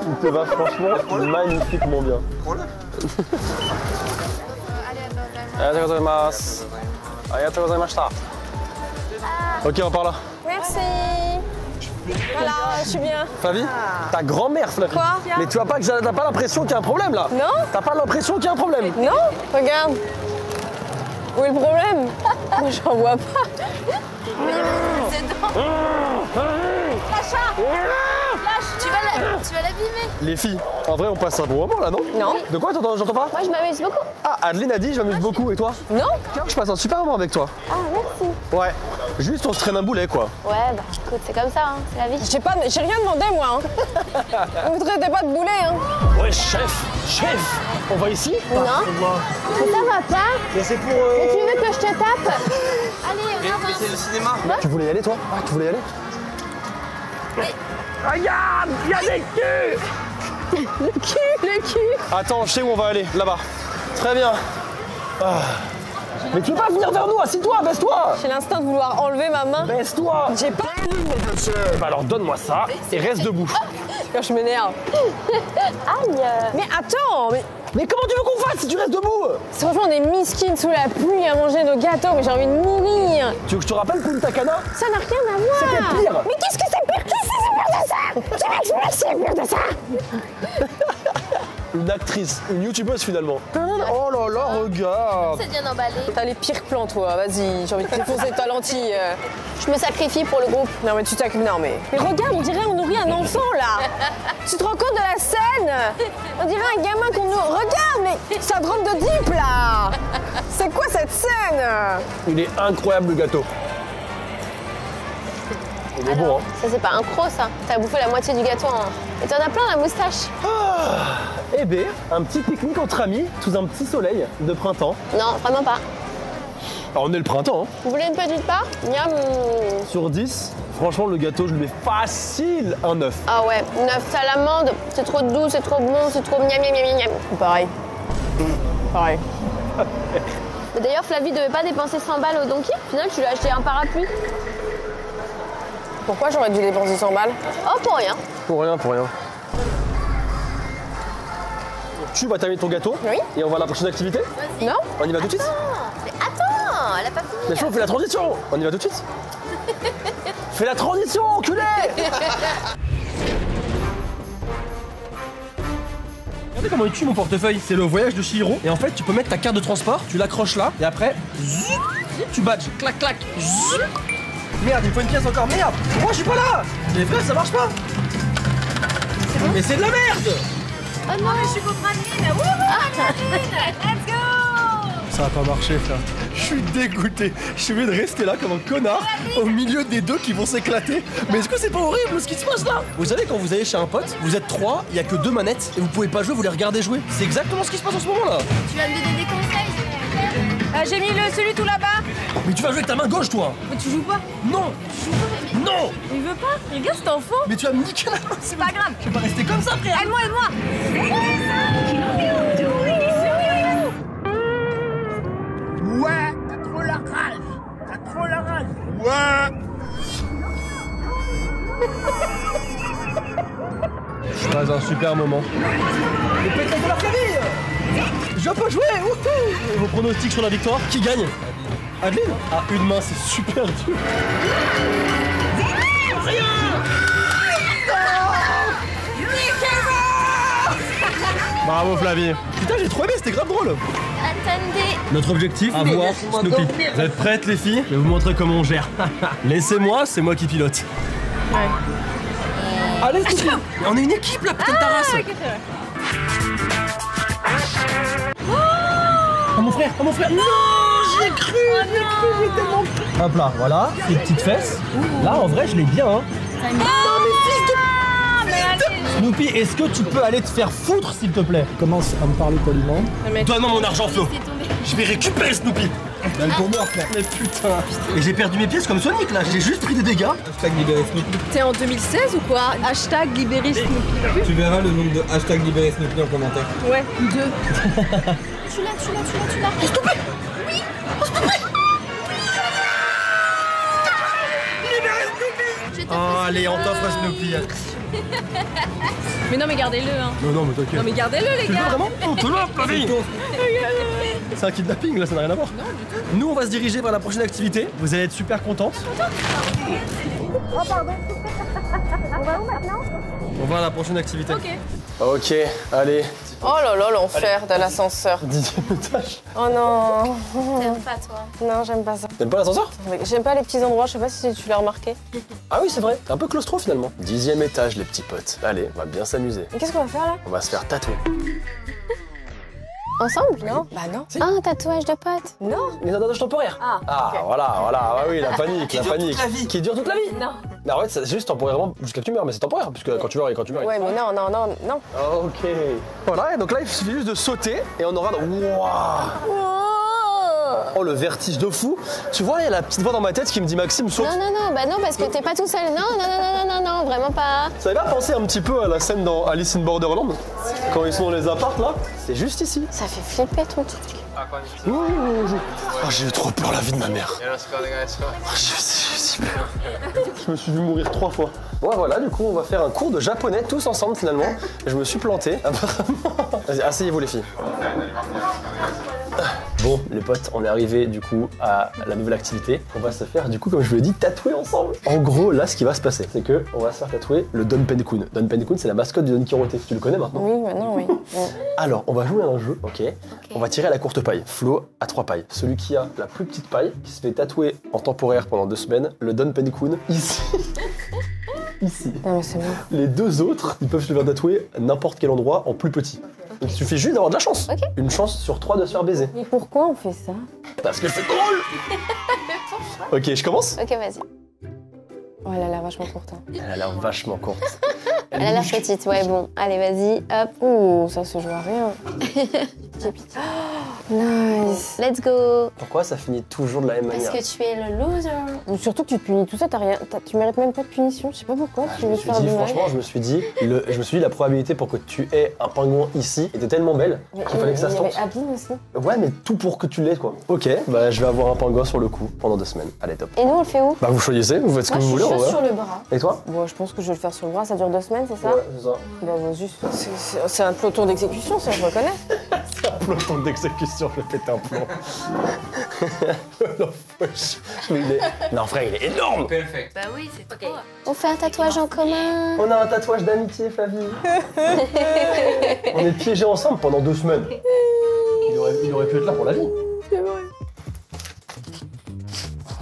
Speaker 1: Il te va franchement magnifiquement bien. Ok, on part là.
Speaker 2: Merci. Voilà, je suis bien.
Speaker 1: Flavie, ta grand-mère, Flavie.
Speaker 2: Quoi?
Speaker 1: Mais tu vois pas que t'as pas l'impression qu'il y a un problème là?
Speaker 2: Non.
Speaker 1: T'as pas l'impression qu'il y a un problème?
Speaker 2: Non, regarde. Où est le problème? J'en vois pas.
Speaker 7: C'est dedans. Sacha, tu vas l'abîmer.
Speaker 1: Les filles, en vrai, on passe un bon moment là, non?
Speaker 2: Non.
Speaker 1: De quoi? J'entends pas?
Speaker 3: Moi, je m'amuse beaucoup.
Speaker 1: Ah, Adeline a dit je m'amuse beaucoup, et toi?
Speaker 2: Non.
Speaker 1: Je passe un super moment avec toi.
Speaker 3: Ah, merci.
Speaker 1: Ouais. Juste on se traîne un boulet quoi.
Speaker 3: Ouais, bah écoute, c'est comme ça, hein, c'est la vie.
Speaker 2: J'ai rien demandé moi. Hein. Vous me traitez pas de boulet. Hein.
Speaker 1: Ouais, chef. On va ici?
Speaker 3: Non. Mais ça va pas.
Speaker 1: Mais c'est pour.
Speaker 3: Mais tu veux que je te tape?
Speaker 7: Allez, on avance.
Speaker 9: C'est le cinéma.
Speaker 1: Tu voulais y aller toi? Ah, tu voulais y aller? Regarde, il y a des culs.
Speaker 2: Le cul.
Speaker 1: Attends, je sais où on va aller, là-bas. Très bien. Ah. Mais tu peux pas venir vers nous, assis-toi, baisse-toi.
Speaker 2: J'ai l'instinct de vouloir enlever ma main.
Speaker 1: Baisse-toi.
Speaker 2: J'ai pas.
Speaker 1: Bah alors donne-moi ça et reste debout.
Speaker 2: Quand je m'énerve.
Speaker 3: Aïe.
Speaker 2: Mais attends,
Speaker 1: Mais comment tu veux qu'on fasse si tu restes debout?
Speaker 2: franchement on est miskines sous la pluie à manger nos gâteaux, mais j'ai envie de mourir.
Speaker 1: Tu veux que je te rappelle Punta Cana?
Speaker 2: Ça n'a rien à voir.
Speaker 1: C'était pire.
Speaker 2: Mais qu'est-ce que c'est pire? Qu'est-ce que c'est pire de ça? Tu m'expliques c'est pire de ça?
Speaker 1: Une actrice, une youtubeuse finalement. Oh là là, regarde.
Speaker 7: C'est bien emballé.
Speaker 2: T'as les pires plans toi, vas-y, j'ai envie de défoncer ta lentille.
Speaker 3: Je me sacrifie pour le groupe.
Speaker 2: Non mais tu t'as... Non mais regarde, on dirait on nourrit un enfant là. Tu te rends compte de la scène? On dirait un gamin qu'on nourrit. Regarde, mais ça drop de deep là. C'est quoi cette scène?
Speaker 1: Il est incroyable le gâteau. Il est bon hein.
Speaker 3: Ça, c'est pas un croc, ça. T'as bouffé la moitié du gâteau en... Et t'en as plein la moustache.
Speaker 1: Eh bien, un petit pique-nique entre amis, sous un petit soleil de printemps.
Speaker 3: Non, vraiment pas.
Speaker 1: Alors on est le printemps hein.
Speaker 3: Vous voulez une petite part? Miam.
Speaker 1: Sur 10, franchement le gâteau je lui mets facile un 9.
Speaker 3: Ah ouais, 9, c'est à l'amande. C'est trop doux, c'est trop bon, c'est trop miam miam miam miam.
Speaker 2: Pareil. Pareil.
Speaker 3: Mais d'ailleurs, Flavie devait pas dépenser 100 balles au Donkey. Au final, tu lui as acheté un parapluie.
Speaker 2: Pourquoi j'aurais dû dépenser 100 balles?
Speaker 3: Oh, pour rien.
Speaker 1: Pour rien, pour rien. Tu vas terminer ton gâteau.
Speaker 2: Oui.
Speaker 1: Et on va à la prochaine activité.
Speaker 2: Non?
Speaker 1: On y va tout de suite.
Speaker 7: Mais attends, elle a pas fini.
Speaker 1: Mais on fait la transition. On y va tout de suite. Fais la transition, enculé.
Speaker 6: Regardez comment il tue mon portefeuille. C'est le voyage de Chihiro. Et en fait, tu peux mettre ta carte de transport, tu l'accroches là, et après, zut, tu badges. Clac, clac. Zut. Merde, il faut une pièce encore. Merde, moi je suis pas là. Les frères, ça marche pas. Mais c'est de la merde.
Speaker 7: Oh non, mais je suis contre Adeline. Wouhou, Adeline. Let's go.
Speaker 6: Ça va pas marcher, frère. Je suis dégoûté. Je suis obligé de rester là comme un connard au milieu des deux qui vont s'éclater. Mais est-ce que c'est pas horrible ce qui se passe là? Vous savez, quand vous allez chez un pote, vous êtes 3, il y a que 2 manettes et vous pouvez pas jouer, vous les regardez jouer. C'est exactement ce qui se passe en ce moment là.
Speaker 7: Tu vas me donner des conseils.
Speaker 2: J'ai mis celui tout là-bas.
Speaker 6: Mais tu vas jouer avec ta main gauche, toi.
Speaker 2: Mais tu joues pas?
Speaker 6: Non. Non.
Speaker 2: Il veut pas? Regarde cet enfant.
Speaker 6: Mais tu vas me niquer la main.
Speaker 2: C'est pas grave.
Speaker 6: Tu vas pas rester comme ça, frère.
Speaker 2: Aide-moi, aide-moi.
Speaker 4: Ouais, t'as trop la rage. T'as trop la rage. Ouais.
Speaker 6: Je passe un super moment. Le pétard de la famille. Je peux jouer. Wouhou. Vos pronostics sur la victoire. Qui gagne? Adeline. Ah, une main, c'est super dur. Rien. Bravo Flavie. Putain, j'ai trop aimé, c'était grave drôle.
Speaker 7: Attendez.
Speaker 6: Notre objectif, avoir Snoopy. Vous êtes prêtes les filles? Je vais vous montrer comment on gère. Laissez-moi, c'est moi qui pilote.
Speaker 2: Ouais.
Speaker 6: Allez Snoopy. On est une équipe là, putain de ta race. Oh mon frère, oh mon frère. Non, j'y ai cru, j'ai tellement cru. Hop là, voilà, ces petites fesses. Là, en vrai, je l'ai bien, hein. Non, mais fils de... Snoopy, est-ce que tu peux aller te faire foutre, s'il te plaît? Commence à me parler poliment. Donne-moi mon argent, Flo. Je vais récupérer Snoopy. Dalle pour moi, frère. Mais putain. Et j'ai perdu mes pièces comme Sonic là, j'ai juste pris des dégâts.
Speaker 9: Hashtag libérer Snoopy.
Speaker 2: T'es en 2016 ou quoi? Hashtag libérer Snoopy.
Speaker 9: Tu verras le nombre de hashtag libérer Snoopy en commentaire.
Speaker 2: Ouais, 2.
Speaker 7: Tu l'as.
Speaker 6: Oh allez, on t'offre Snoopy.
Speaker 2: Mais non, mais gardez-le, hein.
Speaker 6: Non, mais t'inquiète.
Speaker 2: Non, mais gardez-le, les
Speaker 6: Tu le veux
Speaker 2: gars.
Speaker 6: vraiment? On te l'offre, la vie. C'est un kidnapping là, ça n'a rien à voir.
Speaker 2: Non, du tout.
Speaker 6: Nous, on va se diriger vers la prochaine activité. Vous allez être super contente.
Speaker 2: Oh, pardon. On va où maintenant?
Speaker 6: On va à la prochaine activité.
Speaker 2: Ok.
Speaker 1: Ok, allez.
Speaker 2: Oh là là, l'enfer de l'ascenseur.
Speaker 1: 10e étage.
Speaker 2: Oh non.
Speaker 7: T'aimes pas, toi?
Speaker 2: Non, j'aime pas ça.
Speaker 1: T'aimes pas l'ascenseur?
Speaker 2: J'aime pas les petits endroits, je sais pas si tu l'as remarqué.
Speaker 1: Ah oui, c'est vrai. T'es un peu claustro finalement. 10e étage, les petits potes. Allez, on va bien s'amuser.
Speaker 2: Mais qu'est-ce qu'on va faire là?
Speaker 1: On va se faire tatouer.
Speaker 3: Ensemble?
Speaker 2: Non? Bah non.
Speaker 3: Ah, un tatouage de pote.
Speaker 2: Non.
Speaker 1: Les tatouages temporaires.
Speaker 2: Ah, ok.
Speaker 1: Voilà. Ah oui, la panique, la panique. Qui dure toute la vie.
Speaker 2: Non.
Speaker 1: Mais en fait, c'est juste temporairement jusqu'à que tu meurs, mais c'est temporaire, puisque quand tu meurs et quand tu meurs.
Speaker 2: Ouais, mais non.
Speaker 1: Ok. Voilà, et donc là, il suffit juste de sauter et on aura. Waouh! Oh, le vertige de fou. Tu vois, il y a la petite voix dans ma tête qui me dit Maxime, saute.
Speaker 3: Non, bah non, parce que t'es pas tout seul. Non, vraiment pas.
Speaker 1: Ça avait pas pensé un petit peu à la scène dans Alice in Borderland? Quand ils sont dans les apparts là? C'est juste ici.
Speaker 3: Ça fait flipper ton truc.
Speaker 1: Oh, j'ai eu trop peur la vie de ma mère. J'ai peur. Je me suis vu mourir 3 fois. Bon, voilà, du coup, on va faire un cours de japonais tous ensemble finalement. Je me suis planté, apparemment. Vas-y, asseyez-vous les filles. Bon, les potes, on est arrivé du coup à la nouvelle activité. On va se faire, du coup, comme je vous l'ai dit, tatouer ensemble. En gros, là, ce qui va se passer, c'est que on va se faire tatouer le Don Pen-kun. Don Pen-kun, c'est la mascotte du Don Quirote. Tu le connais maintenant?
Speaker 2: Oui, maintenant, oui.
Speaker 1: Alors, on va jouer à un jeu, ok. On va tirer à la courte paille. Flo a 3 pailles. Celui qui a la plus petite paille, qui se fait tatouer en temporaire pendant 2 semaines, le Don Pen-kun, ici. Ici.
Speaker 2: Non, mais c'est bon.
Speaker 1: Les 2 autres, ils peuvent se faire tatouer à n'importe quel endroit en plus petit. Donc il suffit juste d'avoir de la chance.
Speaker 3: Ok.
Speaker 1: Une chance sur 3 de se faire baiser.
Speaker 2: Mais pourquoi on fait ça?
Speaker 1: Parce que c'est drôle. Ok, je commence?
Speaker 3: Ok, vas-y.
Speaker 2: Oh, elle a l'air vachement courte. Hein.
Speaker 1: Elle a l'air vachement courte.
Speaker 3: Elle a l'air petite, ouais, bon. Allez, vas-y, hop.
Speaker 2: Ouh, ça se joue à rien. Nice.
Speaker 3: Let's go.
Speaker 1: Pourquoi ça finit toujours de la même
Speaker 3: Parce
Speaker 1: manière?
Speaker 3: que tu es le loser.
Speaker 2: Surtout que tu te punis tout ça, tu mérites même pas de punition. Je sais pas pourquoi. Tu
Speaker 1: Je
Speaker 2: veux
Speaker 1: me
Speaker 2: te
Speaker 1: suis
Speaker 2: faire
Speaker 1: dit,
Speaker 2: du mal.
Speaker 1: franchement, je me suis dit, la probabilité pour que tu aies un pingouin ici était tellement belle qu'il fallait que ça se
Speaker 2: Il y
Speaker 1: tente.
Speaker 2: avait Abine aussi.
Speaker 1: Ouais, mais tout pour que tu l'aies, quoi. Ok, bah je vais avoir un pingouin sur le coup pendant 2 semaines. Allez, top.
Speaker 3: Et nous, on le fait où?
Speaker 1: Bah vous choisissez, vous faites ce que
Speaker 2: Moi,
Speaker 1: vous
Speaker 2: je
Speaker 1: voulez,
Speaker 2: suis
Speaker 1: on
Speaker 2: chaud
Speaker 1: va.
Speaker 2: sur le bras.
Speaker 1: Et toi?
Speaker 2: Bon, je pense que je vais le faire sur le bras. Ça dure 2 semaines, c'est ça?
Speaker 1: Ouais, c'est ça.
Speaker 2: Bah, juste. C'est un peloton d'exécution, ça, je reconnais.
Speaker 1: C'est un peloton d'exécution, je vais péter un plomb. Non, non, frère, il est énorme.
Speaker 9: Perfect.
Speaker 7: Bah oui, c'est trop.
Speaker 3: On fait un tatouage en commun.
Speaker 1: On a un tatouage d'amitié, Flavie. On est piégés ensemble pendant 2 semaines. Il aurait pu être là pour la vie.
Speaker 2: C'est vrai.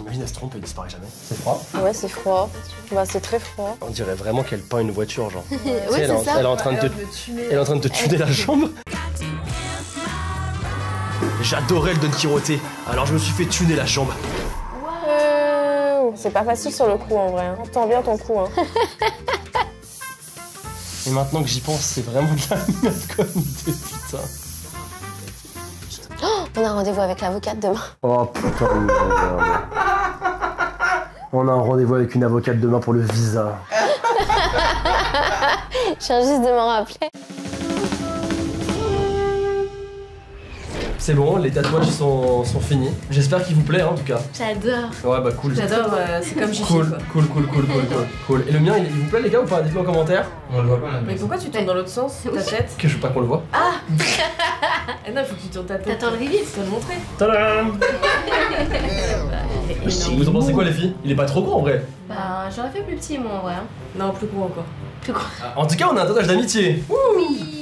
Speaker 1: Imagine, elle se trompe et il disparaît jamais. C'est froid.
Speaker 2: Ouais, c'est froid. Bah, c'est très froid.
Speaker 1: On dirait vraiment qu'elle peint une voiture, genre. Tu sais,
Speaker 3: Oui,
Speaker 1: elle,
Speaker 3: c'est ça.
Speaker 1: elle est en train de te tuner la jambe. J'adorais le Don Quirote, alors je me suis fait tuner la jambe.
Speaker 2: C'est pas facile sur le coup en vrai. Entends bien ton coup. Hein.
Speaker 1: Et maintenant que j'y pense, c'est vraiment de la merde comme idée, putain.
Speaker 3: On a un rendez-vous avec l'avocate demain.
Speaker 1: Oh putain de merde. On a un rendez-vous avec une avocate demain pour le visa.
Speaker 3: Je viens juste de m'en rappeler.
Speaker 6: C'est bon, les tatouages sont finis. J'espère qu'ils vous plaît en tout cas.
Speaker 7: J'adore.
Speaker 6: Ouais bah cool.
Speaker 2: J'adore, c'est comme Gigi.
Speaker 6: Cool. Et le mien, il vous plaît les gars ou pas? Dites-le en commentaire.
Speaker 9: On le voit pas là.
Speaker 2: Mais pourquoi tu tournes dans l'autre sens, ta tête?
Speaker 6: Que je veux pas qu'on le voit.
Speaker 2: Non, il faut que tu tournes ta tête.
Speaker 7: T'attends le reveal.
Speaker 2: Je te le montrer.
Speaker 6: Tadam! Vous en pensez quoi les filles? Il est pas trop gros en vrai.
Speaker 7: Bah, j'aurais fait plus petit, moi, en vrai.
Speaker 2: Non, plus gros encore.
Speaker 7: Plus grand.
Speaker 6: En tout cas, on a un tatouage d'amitié.
Speaker 7: Oui.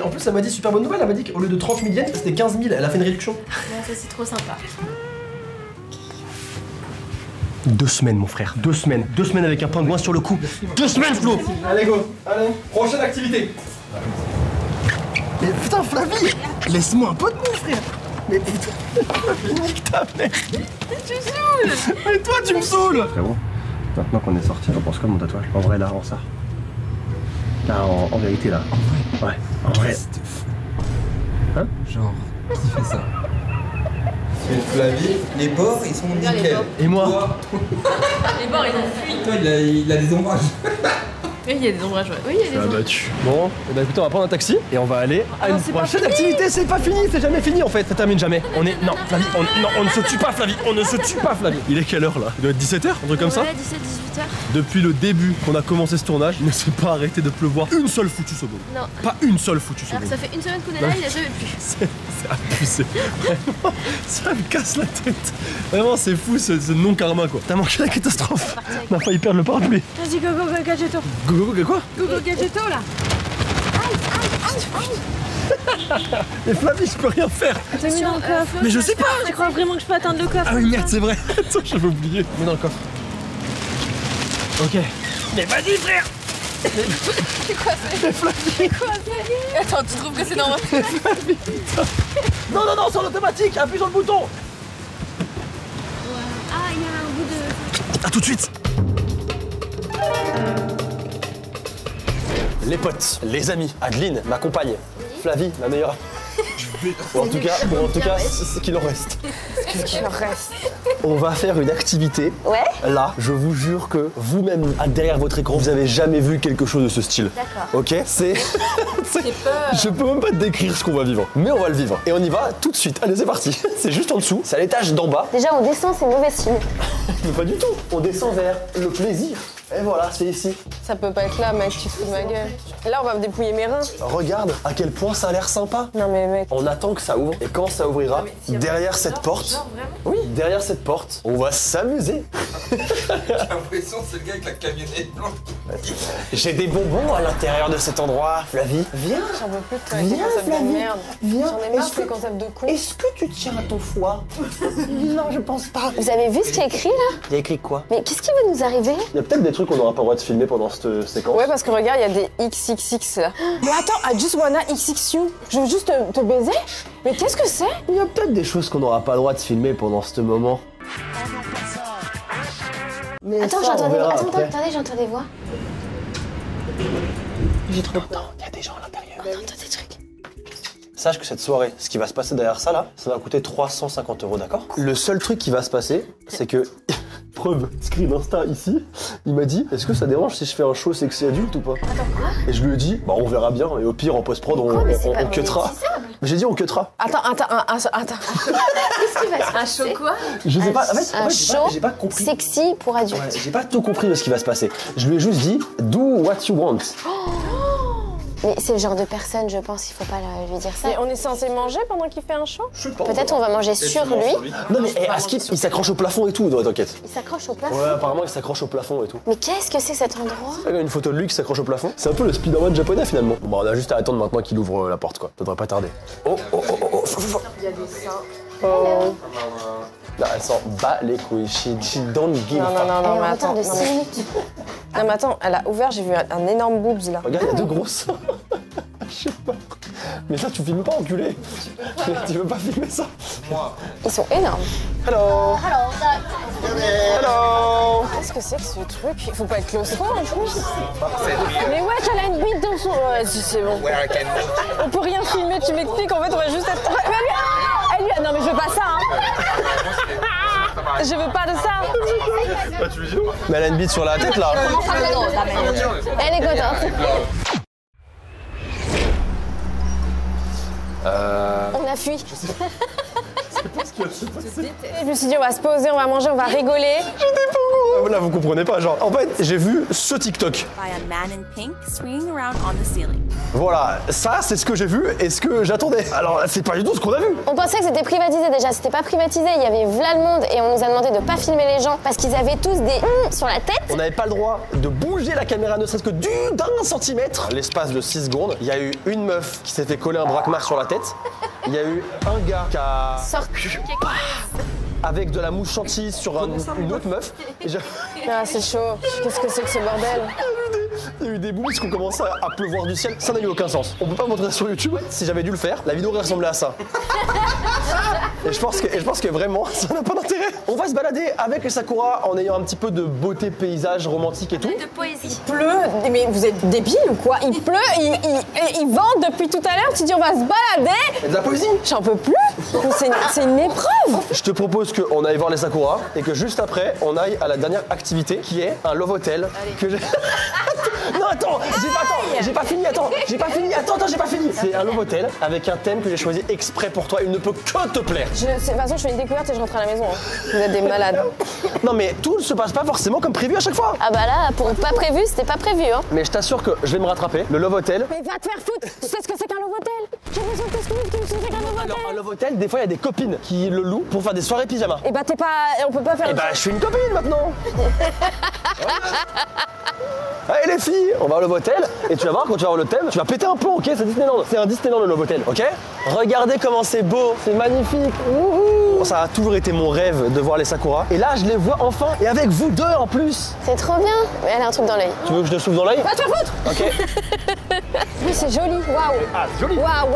Speaker 6: En plus, elle m'a dit super bonne nouvelle. Elle m'a dit qu'au lieu de 30 000 yens, c'était 15 000. Elle a fait une réduction.
Speaker 7: Ouais, ça, c'est trop sympa.
Speaker 6: 2 semaines, mon frère. 2 semaines. 2 semaines avec un pingouin sur le cou. 2 semaines, Flo. Allez, go. Allez, prochaine activité. Mais putain, Flavie, laisse-moi un peu de mon frère. Mais putain, nique ta mère. Tu saoules. Et toi, tu me saoules. Frérot, maintenant qu'on est sorti, j'en pense quoi de mon tatouage? En vrai, là, en ça. Là, en vérité, là. En vrai? Ouais, en vrai. Hein?
Speaker 9: Genre, qui fait ça? Flavie, les bords ils sont nickel.
Speaker 6: Et moi?
Speaker 7: Les bords, ils ont fui.
Speaker 9: Toi il a des ombrages.
Speaker 7: Oui, il y a des ombrages, ouais. Oui, il y a des ombrages.
Speaker 6: Battu. Bon, eh ben, écoutez, on va prendre un taxi et on va aller à une prochaine activité. C'est pas fini, c'est jamais fini en fait. Ça termine jamais. On est. Non, Flavie, on ne se tue pas, Flavie. On ne se tue pas, Flavie. Il est quelle heure là? Il doit être 17h, un truc comme ça?
Speaker 7: Ouais, 17-18h.
Speaker 6: Depuis le début qu'on a commencé ce tournage, il ne s'est pas arrêté de pleuvoir une seule foutue seconde.
Speaker 7: Non.
Speaker 6: Pas une seule foutue
Speaker 7: Alors
Speaker 6: seconde.
Speaker 7: ça fait une semaine qu'on est là, il a jamais plu.
Speaker 6: C'est abusé. Vraiment, ça me casse la tête. Vraiment, c'est fou ce non-karma quoi. T'as manqué la catastrophe. On a failli perdre le parapluie.
Speaker 7: Vas-y, go, go, go, gadgeto.
Speaker 6: Go, go, go, quoi?
Speaker 7: Go, go, gadgeto, là.
Speaker 6: Mais Flavie, je peux rien faire.
Speaker 7: T'as mis dans le coffre.
Speaker 6: Mais je sais pas.
Speaker 7: Tu crois vraiment que je peux atteindre le coffre?
Speaker 6: Ah oui, merde, c'est vrai. Attends, j'avais oublié. Mets dans le coffre. Ok. Mais vas-y, frère.
Speaker 7: C'est quoi c'est? Attends, tu trouves que c'est normal?
Speaker 6: Non, non, non, c'est en automatique. Appuie sur le bouton.
Speaker 7: Ah, il y a un bout de...
Speaker 6: A tout de suite.
Speaker 1: Les potes, les amis, Adeline, ma compagne, Flavie, ma meilleure. Bon, en tout cas, c'est ce qu'il en reste. On va faire une activité.
Speaker 3: Ouais.
Speaker 1: Là, je vous jure que vous-même, derrière votre écran, vous avez jamais vu quelque chose de ce style.
Speaker 3: D'accord.
Speaker 1: Ok? C'est. Je peux même pas te décrire ce qu'on va vivre, mais on va le vivre. Et on y va tout de suite. Allez, c'est parti. C'est juste en dessous, c'est à l'étage d'en bas.
Speaker 3: Déjà, on descend, c'est mauvais signe.
Speaker 1: Mais pas du tout. On descend vers le plaisir. Et voilà, c'est ici.
Speaker 2: Ça peut pas être là, mec, tu te fous de ma gueule. Là, on va me dépouiller mes reins.
Speaker 1: Regarde à quel point ça a l'air sympa.
Speaker 2: Non, mais mec.
Speaker 1: On attend que ça ouvre et quand ça ouvrira, derrière cette porte, oui, derrière cette porte, on va s'amuser.
Speaker 9: J'ai l'impression que c'est le gars avec la camionnette blanche.
Speaker 1: J'ai des bonbons à l'intérieur de cet endroit. Flavie, viens.
Speaker 2: J'en veux plus de toi,
Speaker 1: Viens,
Speaker 2: tes concepts de
Speaker 1: Flavie.
Speaker 2: merde.
Speaker 1: Viens.
Speaker 2: J'en ai marre de tes concepts de con.
Speaker 1: Est-ce que tu tiens à ton foie? Non, je pense pas.
Speaker 3: Vous avez vu ce qu'il y a écrit là?
Speaker 1: Il y a écrit quoi?
Speaker 3: Mais qu'est-ce qui va nous arriver?
Speaker 1: Il y a peut-être des trucs qu'on n'aura pas le droit de filmer pendant cette séquence.
Speaker 2: Ouais, parce que regarde, il y a des XXX là. Mais attends, I just wanna XXU. Je veux juste te baiser? Mais qu'est-ce que c'est?
Speaker 1: Il y a peut-être des choses qu'on n'aura pas le droit de filmer pendant ce moment. Mais
Speaker 3: Attends,
Speaker 1: ça, on
Speaker 3: j'entends des voix.
Speaker 1: verra
Speaker 3: Attends,
Speaker 1: après.
Speaker 3: attendez, j'entends des voix.
Speaker 1: J'ai trop peur. Il y a des gens à l'intérieur.
Speaker 3: J'entends des trucs.
Speaker 1: Sache que cette soirée, ce qui va se passer derrière ça là, ça va coûter 350 €, d'accord? Le seul truc qui va se passer, c'est que... Preuve, screen Insta ici, il m'a dit, est-ce que ça dérange si je fais un show sexy adulte ou pas?
Speaker 3: Attends, quoi?
Speaker 1: Et je lui ai dit, bah on verra bien, et au pire en post-prod on cuttera. Mais j'ai dit on cuttera.
Speaker 2: Attends.
Speaker 3: Qu'est-ce qui va se passer?
Speaker 7: Un show quoi?
Speaker 1: Je sais pas, en fait,
Speaker 3: Un show
Speaker 1: j'ai pas compris.
Speaker 3: sexy pour adultes.
Speaker 1: Ouais, j'ai pas tout compris de ce qui va se passer. Je lui ai juste dit, do what you want.
Speaker 3: Mais c'est le genre de personne, je pense, il faut pas lui dire ça.
Speaker 2: Mais on est censé manger pendant qu'il fait un show?
Speaker 3: Peut-être on va manger sur lui.
Speaker 1: Non mais Askip, il s'accroche au plafond et tout, t'inquiète.
Speaker 3: Il s'accroche au plafond.
Speaker 1: Ouais, apparemment il s'accroche au plafond et tout.
Speaker 3: Mais qu'est-ce que c'est cet endroit?
Speaker 1: Il y a une photo de lui qui s'accroche au plafond. C'est un peu le Spider-Man japonais finalement. Bon bah on a juste à attendre maintenant qu'il ouvre la porte quoi. Ça devrait pas tarder. Oh.
Speaker 2: Il y a des seins.
Speaker 1: Oh. Là, elle s'en bat les couilles. She don't give a fuck.
Speaker 2: Non,
Speaker 3: Elle est en
Speaker 2: mais
Speaker 3: retard
Speaker 2: attends.
Speaker 3: de 6 minutes.
Speaker 2: Non, mais attends, elle a ouvert, j'ai vu un énorme boobs là.
Speaker 1: Regarde, il y a deux grosses. Je sais pas. Mais ça, tu filmes pas, enculé. Tu veux pas filmer ça?
Speaker 2: Ils sont énormes.
Speaker 1: Hello. Hello.
Speaker 2: Qu'est-ce que c'est que ce truc? Il faut pas être claustro en plus. Mais ouais, elle a une bite dans son. Ouais, si, c'est bon. On peut rien filmer, tu m'expliques, en fait, on va juste être. Mais elle lui. Non, mais je veux pas ça, hein. Je veux pas de ça.
Speaker 1: Mais elle a une bite sur la tête là.
Speaker 3: Elle est contente. On a fui.
Speaker 2: Je me suis dit, on va se poser, on va manger, on va rigoler.
Speaker 1: Là, vous comprenez pas, genre. En fait, j'ai vu ce TikTok. Voilà, ça, c'est ce que j'ai vu et ce que j'attendais. Alors, c'est pas du tout ce qu'on a vu.
Speaker 3: On pensait que c'était privatisé déjà, c'était pas privatisé, il y avait v'là le monde et on nous a demandé de pas filmer les gens parce qu'ils avaient tous des sur la tête.
Speaker 1: On n'avait pas le droit de bouger la caméra ne serait-ce que d'un centimètre. L'espace de 6 secondes, il y a eu une meuf qui s'est fait coller un braquemar sur la tête. Il y a eu un gars qui a...
Speaker 3: Sorti.
Speaker 1: avec de la mousse chantilly sur une autre meuf. Et
Speaker 2: Ah, c'est chaud. Qu'est-ce que c'est que ce bordel?
Speaker 1: il y a eu des boules qui ont commencé à pleuvoir du ciel. Ça n'a eu aucun sens. On peut pas montrer ça sur YouTube. Si j'avais dû le faire, la vidéo aurait ressemblé à ça. Et je pense que vraiment, ça n'a pas d'intérêt. On va se balader avec les Sakura en ayant un petit peu de beauté, paysage, romantique et tout.
Speaker 7: De poésie.
Speaker 2: Il pleut, mais vous êtes débiles ou quoi? Il pleut, il vente depuis tout à l'heure, tu dis on va se balader.
Speaker 1: Et de la poésie.
Speaker 2: J'en peux plus. C'est une épreuve.
Speaker 1: Je te propose qu'on aille voir les Sakura et que juste après, on aille à la dernière activité qui est un love hotel. Que j'ai... Non, attends, j'ai pas fini. Attends, j'ai pas fini. C'est un love hotel avec un thème que j'ai choisi exprès pour toi. Il ne peut que te plaire.
Speaker 2: De toute façon, je fais une découverte et je rentre à la maison. Hein. Vous êtes des malades.
Speaker 1: Non, mais tout ne se passe pas forcément comme prévu à chaque fois.
Speaker 3: Ah bah là, pour pas prévu, c'était pas prévu, hein.
Speaker 1: Mais je t'assure que je vais me rattraper. Le love hotel.
Speaker 2: Mais va te faire foutre. Tu sais ce que c'est qu'un love hotel? J'ai besoin de t'expliquer ce que c'est qu'un love hotel.
Speaker 1: Alors, un love hotel, des fois, il y a des copines qui le louent pour faire des soirées pyjama.
Speaker 2: Et bah, on peut pas faire.
Speaker 1: Et bah, je suis une copine maintenant. Allez les filles, on va au Love Hotel et tu vas voir quand tu vas voir le thème, tu vas péter un plomb, ok? C'est Disneyland, c'est un Disneyland le Love Hotel, ok? Regardez comment c'est beau, c'est magnifique. Wouhou. Ça a toujours été mon rêve de voir les Sakura et là je les vois enfin et avec vous deux en plus.
Speaker 3: C'est trop bien. Mais elle a un truc dans l'œil.
Speaker 1: Tu veux que je te souffle dans l'œil?
Speaker 2: Va te faire foutre.
Speaker 1: Ok.
Speaker 2: Oui, c'est joli, waouh.
Speaker 1: Ah, c'est joli.
Speaker 2: Waouh.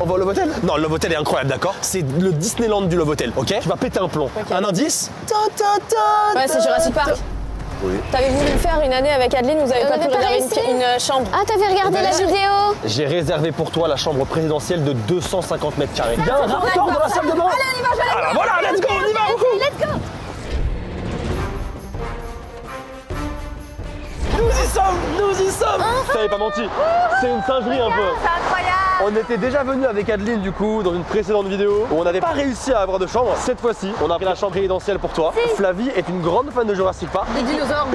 Speaker 1: On va au Love Hotel? Non, le Love Hotel est incroyable, d'accord? C'est le Disneyland du Love Hotel, ok? Tu vas péter un plomb. Okay. Un indice?
Speaker 2: Ouais, c'est Jurassic Park.
Speaker 1: Oui.
Speaker 2: T'avais voulu le faire une année avec Adeline, vous avez pas pu réserver une chambre.
Speaker 3: Ah, t'avais regardé la vidéo?
Speaker 1: J'ai réservé pour toi la chambre présidentielle de 250 mètres carrés. Il y a un raptor dans la salle de bain.
Speaker 2: Allez, on y va,
Speaker 1: Ah bah voilà, let's go, on y va.
Speaker 3: Let's go.
Speaker 1: Nous y sommes. Je t'avais pas menti, c'est une singerie un peu.
Speaker 2: C'est incroyable.
Speaker 1: On était déjà venu avec Adeline du coup dans une précédente vidéo où on n'avait pas réussi à avoir de chambre. Cette fois-ci, on a pris la chambre présidentielle pour toi. Flavie est une grande fan de Jurassic Park.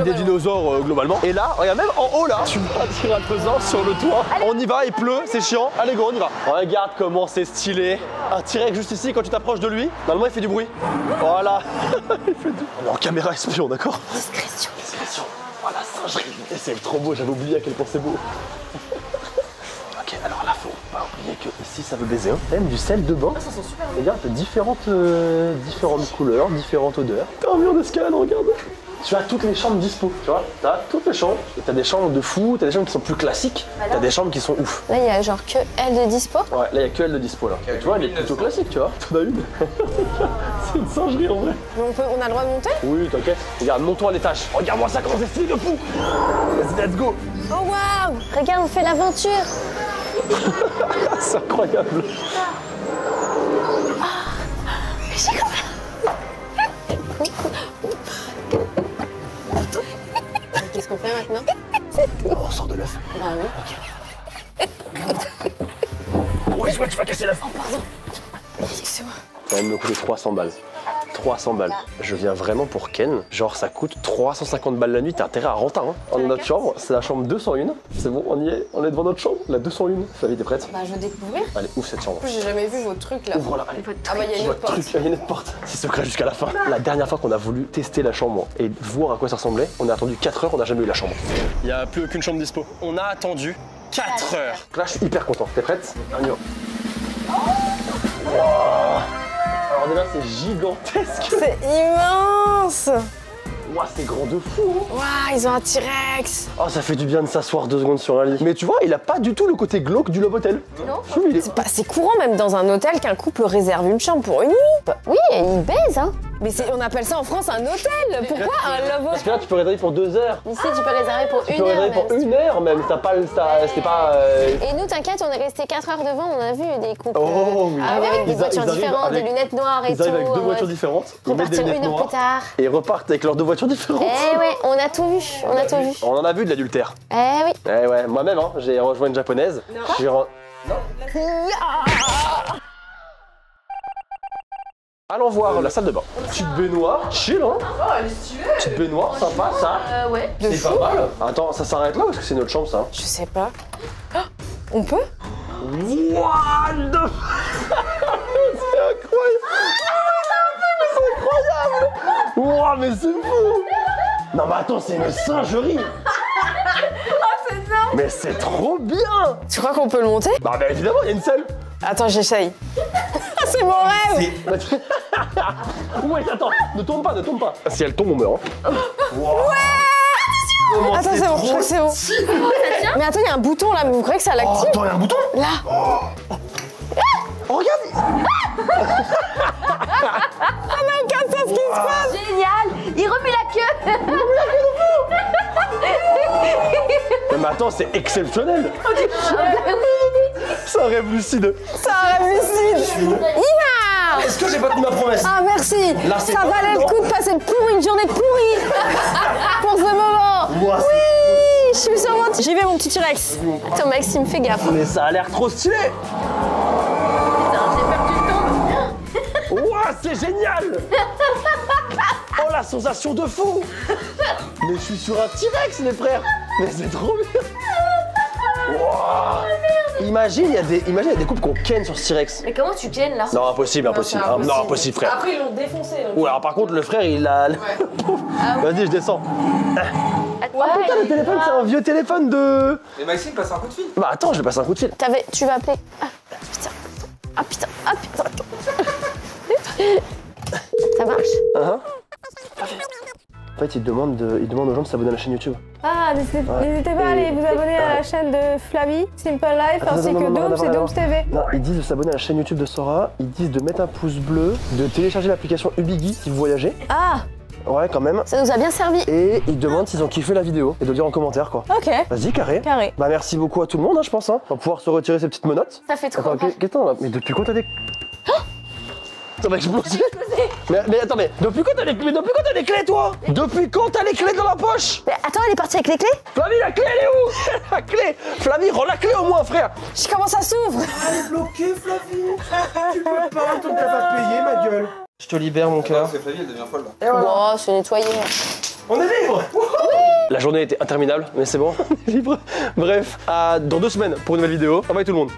Speaker 2: Des dinosaures
Speaker 1: globalement. Et là, regarde même en haut là, tu vas tirer un trésor sur le toit. Allez. On y va, il pleut, c'est chiant. Allez go, on y va. Regarde comment c'est stylé. Un T-Rex juste ici, quand tu t'approches de lui, normalement il fait du bruit. Voilà. Il fait du... On est en caméra espion, d'accord?
Speaker 3: Discrétion.
Speaker 1: Voilà, singerie. Et c'est trop beau, j'avais oublié à quel point c'est beau. Ok, alors là, faut pas oublier que ici ça veut baiser. Même du sel de bain. Ah, ça sent super bien. Regarde, différentes couleurs, différentes odeurs. T'as un mur d'escalade, regarde. Tu as toutes les chambres dispo, tu vois. T'as toutes les chambres. T'as des chambres de fou, t'as des chambres qui sont plus classiques, t'as des chambres qui sont ouf.
Speaker 3: Là, il y a genre que elle de dispo.
Speaker 1: Ouais, là, il y a que elle de dispo là. Tu vois, elle est plutôt classique, tu vois. T'en as une. C'est une singerie en vrai.
Speaker 2: Mais on a le droit de monter?
Speaker 1: Oui, t'inquiète. Regarde, monte-toi à l'étage. Regarde-moi ça, comment c'est stylé de fou. Let's go.
Speaker 3: Oh waouh. Regarde, on fait l'aventure.
Speaker 1: C'est incroyable.
Speaker 3: Qu'est-ce qu'on fait maintenant?
Speaker 1: On sort de l'œuf.
Speaker 3: Bah oui.
Speaker 1: Oui, je vois que tu vas casser l'œuf.
Speaker 3: Oh pardon. Excusez-moi.
Speaker 1: Ça va me coûter 300 balles. 300 balles. Je viens vraiment pour Ken. Genre, ça coûte 350 balles la nuit. T'as intérêt à rentrer, hein. On a notre chambre, c'est la chambre 201. C'est bon, on y est. On est devant notre chambre, la 201. Flavie, t'es prête?
Speaker 2: Bah, je veux découvrir.
Speaker 1: Allez, ouvre cette chambre.
Speaker 2: J'ai jamais vu vos trucs là.
Speaker 1: Ouvre-la, allez.
Speaker 2: Ah bah, il y a une autre porte.
Speaker 1: Il y a une autre porte. C'est secret jusqu'à la fin. La dernière fois qu'on a voulu tester la chambre et voir à quoi ça ressemblait, on a attendu 4 heures, on n'a jamais eu la chambre. Il n'y a plus aucune chambre dispo. On a attendu 4 heures. Là, je suis hyper content. T'es prête? On y va. Wow. Alors déjà, c'est gigantesque.
Speaker 2: C'est immense.
Speaker 1: Ouah, c'est grand de fou.
Speaker 2: Waouh, ils ont un T-Rex.
Speaker 1: Oh, ça fait du bien de s'asseoir 2 secondes sur un lit. Mais tu vois, il a pas du tout le côté glauque du Love Hotel.
Speaker 2: Non. C'est courant même dans un hôtel qu'un couple réserve une chambre pour une nuit.
Speaker 3: Oui, ils baisent, hein.
Speaker 2: Mais on appelle ça en France un hôtel. Pourquoi un love
Speaker 1: Parce que là, tu peux réserver pour 2 heures.
Speaker 3: Ici, tu peux réserver pour 1 heure.
Speaker 1: Tu peux réserver pour 1 heure même. T'as pas, c'était pas.
Speaker 3: Et nous, t'inquiète, on est resté 4 heures devant. On a vu des couples
Speaker 1: oh, oui.
Speaker 3: avec des voitures différentes, des lunettes noires et tout.
Speaker 1: Ils arrivent avec 2 voitures différentes. Ils mettent des lunettes
Speaker 3: 1 heure
Speaker 1: noires
Speaker 3: plus tard.
Speaker 1: et ils repartent avec leurs 2 voitures différentes.
Speaker 3: Eh ouais, on a tout vu. On a tout vu.
Speaker 1: On en a vu de l'adultère.
Speaker 3: Eh oui.
Speaker 1: Eh ouais, moi-même, hein, j'ai rejoint une japonaise. Non. Allons voir la salle de bain. Petite baignoire, chill hein.
Speaker 2: Oh, elle est stylée.
Speaker 1: Petite baignoire, sympa ça.
Speaker 2: Ouais.
Speaker 1: C'est pas mal. Attends, ça s'arrête là ou est-ce que c'est notre chambre ça?
Speaker 2: Je sais pas. Oh, on peut?
Speaker 1: What the... C'est incroyable. Mais c'est incroyable. Wow, mais c'est fou. Non mais attends, c'est une singerie.
Speaker 2: Oh, c'est énorme.
Speaker 1: Mais c'est trop bien.
Speaker 2: Tu crois qu'on peut le monter?
Speaker 1: Bah évidemment, il y a une selle.
Speaker 2: Attends, j'essaye. C'est mon rêve.
Speaker 1: Ouais, attends, ne tombe pas. Si elle tombe, on meurt. Hein. Wow.
Speaker 2: Ouais. Attends, c'est bon, je crois que c'est bon. Mais attends, il y a un bouton là, mais vous croyez que ça l'active?
Speaker 1: Attends, il y a un bouton?
Speaker 2: Là.
Speaker 1: Oh, regarde.
Speaker 2: n'a aucun sens ce qui se passe.
Speaker 7: Génial. Il remue la queue.
Speaker 1: Mais attends, c'est exceptionnel. C'est un rêve lucide.
Speaker 2: C'est un rêve lucide. Ina!
Speaker 1: Est-ce que j'ai pas tenu ma promesse?
Speaker 2: Ah merci.
Speaker 1: Là, c'est
Speaker 2: ça
Speaker 1: pas
Speaker 2: valait le
Speaker 1: dedans.
Speaker 2: coup de passer pour une journée pourrie pour ce moment.
Speaker 1: Ouah,
Speaker 2: Oui, je suis sur mon... J'y vais mon petit T-Rex.
Speaker 3: Attends, Maxime, fais gaffe.
Speaker 1: mais ça a l'air trop stylé.
Speaker 7: Putain, j'ai peur que tu tombes.
Speaker 1: Ouah, c'est génial. Oh, la sensation de fou. Mais je suis sur un T-Rex, les frères. Mais c'est trop bien. Ouah. Imagine, il y a des couples qui ont ken sur ce T-Rex.
Speaker 7: Mais comment tu kennes là?
Speaker 1: Non, impossible, impossible.
Speaker 2: c'est impossible.
Speaker 1: Non, impossible, frère.
Speaker 2: Après ils l'ont défoncé.
Speaker 1: Ou alors, par contre, le frère, il a... Vas-y, je descends. Ah putain, le téléphone, c'est un vieux téléphone de...
Speaker 9: Et Maxime passe un coup de fil.
Speaker 1: Bah attends, je vais passer un coup de fil.
Speaker 3: Tu vas appeler. Ah putain. Ah putain. Ah putain. Ça marche?
Speaker 1: En fait, il demande aux gens de s'abonner à la chaîne YouTube.
Speaker 2: Ah, n'hésitez pas à aller vous abonner à la chaîne de Flavie, Simple Life, ainsi que Dooms et Dooms TV.
Speaker 1: Non, ils disent de s'abonner à la chaîne YouTube de Sora, ils disent de mettre un pouce bleu, de télécharger l'application Ubigi si vous voyagez.
Speaker 2: Ah,
Speaker 1: Ouais, quand même.
Speaker 3: Ça nous a bien servi.
Speaker 1: Et ils demandent s'ils ont kiffé la vidéo et de le dire en commentaire, quoi.
Speaker 2: ok.
Speaker 1: Vas-y, carré.
Speaker 2: Carré.
Speaker 1: Bah merci beaucoup à tout le monde, hein, je pense. Hein. On va pouvoir se retirer ces petites menottes.
Speaker 3: Ça fait trop
Speaker 1: Attends,
Speaker 3: mal.
Speaker 1: qu'est-ce que mais depuis quand t'as des... Ça va exploser. Mais attends, mais depuis quand t'as des clés, toi? Depuis quand t'as les clés dans la poche?
Speaker 3: Mais attends, elle est partie avec les clés?
Speaker 1: Flavie, la clé, elle est où? La clé. Flavie, rends la clé au moins, frère.
Speaker 2: Comment ça s'ouvre?
Speaker 6: Elle est bloquée, Flavie. Tu peux pas, tant que t'as pas payé, ma gueule. Je te libère, mon cœur.
Speaker 9: Parce que Flavie, elle devient folle là.
Speaker 6: Et voilà.
Speaker 3: Oh, c'est nettoyé.
Speaker 6: On est libre.
Speaker 1: La journée était interminable, mais c'est bon, on est libre. Bref, dans 2 semaines pour une nouvelle vidéo. Bye bye tout le monde.